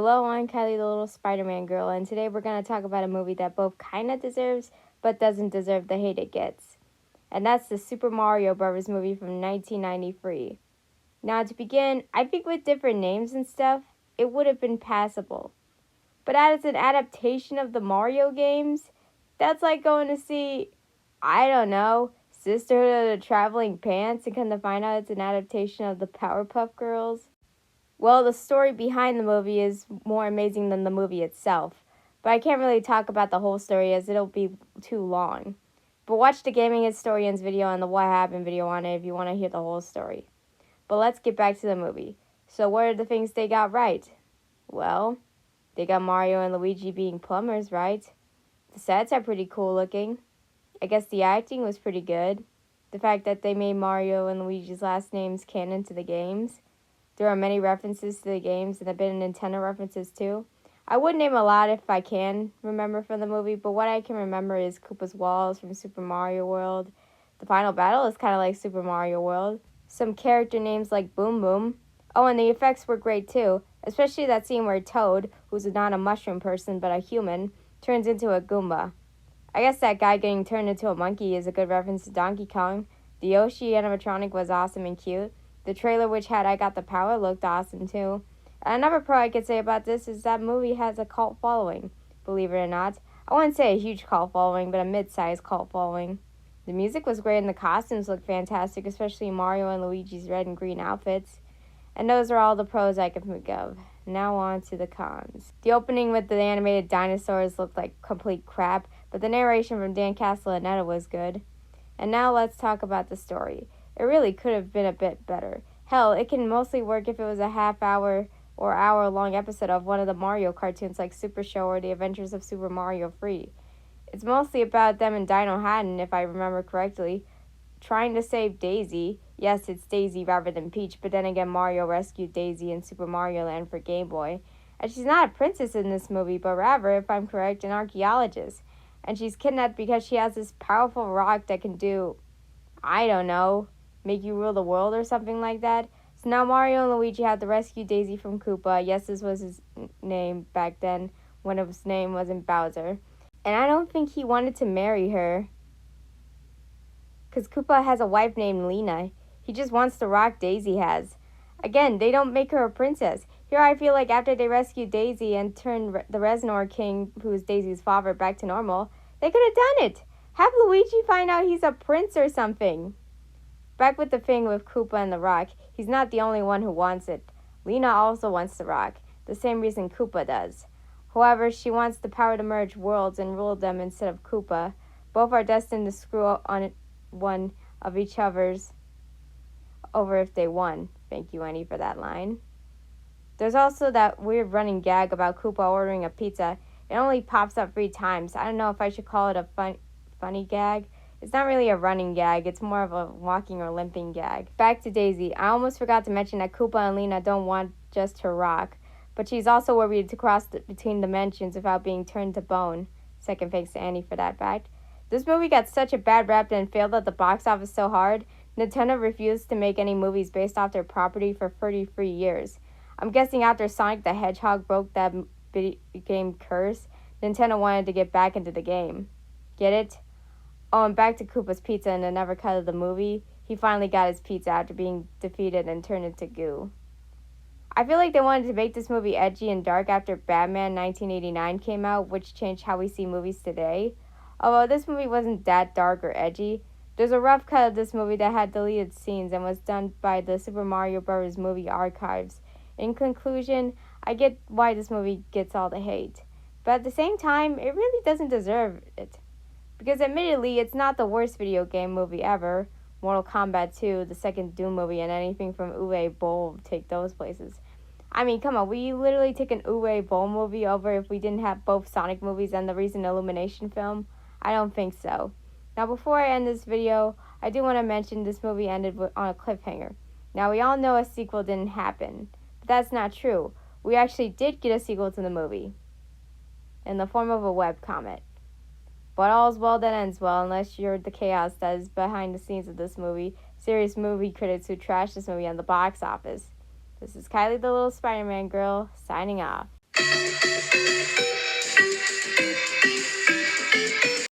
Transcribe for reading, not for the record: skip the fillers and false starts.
Hello, I'm Kylie, the little Spider-Man girl, and today we're going to talk about a movie that both kinda deserves but doesn't deserve the hate it gets. And that's the Super Mario Bros. Movie from 1993. Now, to begin, I think with different names and stuff, it would have been passable. But as an adaptation of the Mario games, that's like going to see, I don't know, Sisterhood of the Traveling Pants and come to find out it's an adaptation of the Powerpuff Girls. Well, the story behind the movie is more amazing than the movie itself, but I can't really talk about the whole story as it'll be too long. But watch the Gaming Historian's video and the What Happened video on it if you want to hear the whole story. But let's get back to the movie. So what are the things they got right? Well, they got Mario and Luigi being plumbers, right? The sets are pretty cool looking. I guess the acting was pretty good. The fact that they made Mario and Luigi's last names canon to the games. There are many references to the games and a bit of Nintendo references too. I would name a lot if I can remember from the movie, but what I can remember is Koopa's walls from Super Mario World. The final battle is kind of like Super Mario World. Some character names like Boom Boom. Oh, and the effects were great too, especially that scene where Toad, who's not a mushroom person but a human, turns into a Goomba. I guess that guy getting turned into a monkey is a good reference to Donkey Kong. The Yoshi animatronic was awesome and cute. The trailer, which had I Got the Power, looked awesome too. And another pro I could say about this is that movie has a cult following, believe it or not. I wouldn't say a huge cult following, but a mid-sized cult following. The music was great and the costumes looked fantastic, especially Mario and Luigi's red and green outfits. And those are all the pros I can think of. Now on to the cons. The opening with the animated dinosaurs looked like complete crap, but the narration from Dan Castellaneta was good. And now let's talk about the story. It really could have been a bit better. Hell, it can mostly work if it was a half-hour or hour-long episode of one of the Mario cartoons like Super Show or The Adventures of Super Mario Free. It's mostly about them and Dino Hatton, if I remember correctly, trying to save Daisy. Yes, it's Daisy rather than Peach, but then again Mario rescued Daisy in Super Mario Land for Game Boy. And she's not a princess in this movie, but rather, if I'm correct, an archaeologist. And she's kidnapped because she has this powerful rock that can do, I don't know, make you rule the world or something like that. So now Mario and Luigi have to rescue Daisy from Koopa. Yes, this was his name back then when his name wasn't Bowser. And I don't think he wanted to marry her, because Koopa has a wife named Lena. He just wants the rock Daisy has. Again, they don't make her a princess. Here I feel like after they rescued Daisy and turned the Reznor King, who is Daisy's father, back to normal, they could have done it. Have Luigi find out he's a prince or something. Back with the thing with Koopa and the rock, he's not the only one who wants it. Lena also wants the rock, the same reason Koopa does. However, she wants the power to merge worlds and rule them instead of Koopa. Both are destined to screw on one of each other's over if they won. Thank you, Annie, for that line. There's also that weird running gag about Koopa ordering a pizza. It only pops up 3 times. I don't know if I should call it a funny gag. It's not really a running gag, it's more of a walking or limping gag. Back to Daisy. I almost forgot to mention that Koopa and Lena don't want just her rock, but she's also worried to cross between dimensions without being turned to bone. Second thanks to Annie for that fact. This movie got such a bad rap and failed at the box office so hard, Nintendo refused to make any movies based off their property for 33 years. I'm guessing after Sonic the Hedgehog broke that video game curse, Nintendo wanted to get back into the game. Get it? Oh, and back to Koopa's pizza in another cut of the movie. He finally got his pizza after being defeated and turned into goo. I feel like they wanted to make this movie edgy and dark after Batman 1989 came out, which changed how we see movies today. Although this movie wasn't that dark or edgy, there's a rough cut of this movie that had deleted scenes and was done by the Super Mario Bros. Movie archives. In conclusion, I get why this movie gets all the hate. But at the same time, it really doesn't deserve it. Because admittedly, it's not the worst video game movie ever. Mortal Kombat 2, the second Doom movie, and anything from Uwe Boll take those places. I mean, come on, would you literally take an Uwe Boll movie over if we didn't have both Sonic movies and the recent Illumination film? I don't think so. Now, before I end this video, I do want to mention this movie ended on a cliffhanger. Now, we all know a sequel didn't happen, but that's not true. We actually did get a sequel to the movie in the form of a webcomic. But all's well that ends well, unless you're the chaos that is behind the scenes of this movie, serious movie critics who trash this movie on the box office. This is Kylie, the little Spider-Man girl, signing off.